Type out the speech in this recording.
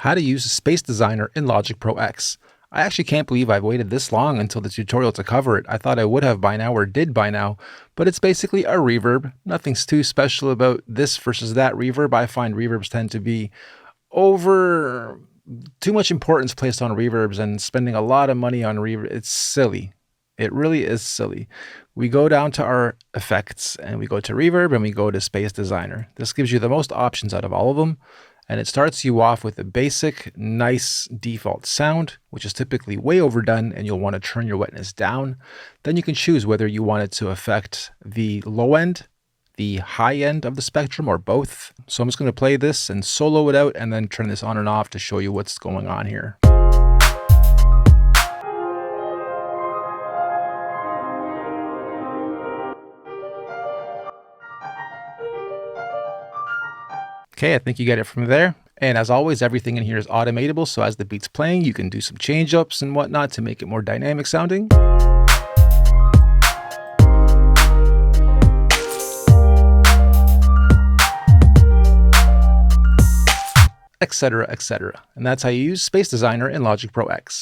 how to use Space Designer in Logic Pro X. I actually can't believe I've waited this long until the tutorial to cover it. I thought I would have by now or did by now, but it's basically a reverb. Nothing's too special about this versus that reverb. I find reverbs tend to be too much importance placed on reverbs and spending a lot of money on reverb. It's silly. It really is silly. We go down to our effects and we go to reverb and we go to Space Designer. This gives you the most options out of all of them. And it starts you off with a basic, nice default sound, which is typically way overdone and you'll want to turn your wetness down. Then you can choose whether you want it to affect the low end, the high end of the spectrum, or both. So I'm just going to play this and solo it out and then turn this on and off to show you what's going on here. Okay, I think you get it from there. And as always, everything in here is automatable. So as the beat's playing, you can do some change ups and whatnot to make it more dynamic sounding. Etc., etc. And that's how you use Space Designer in Logic Pro X.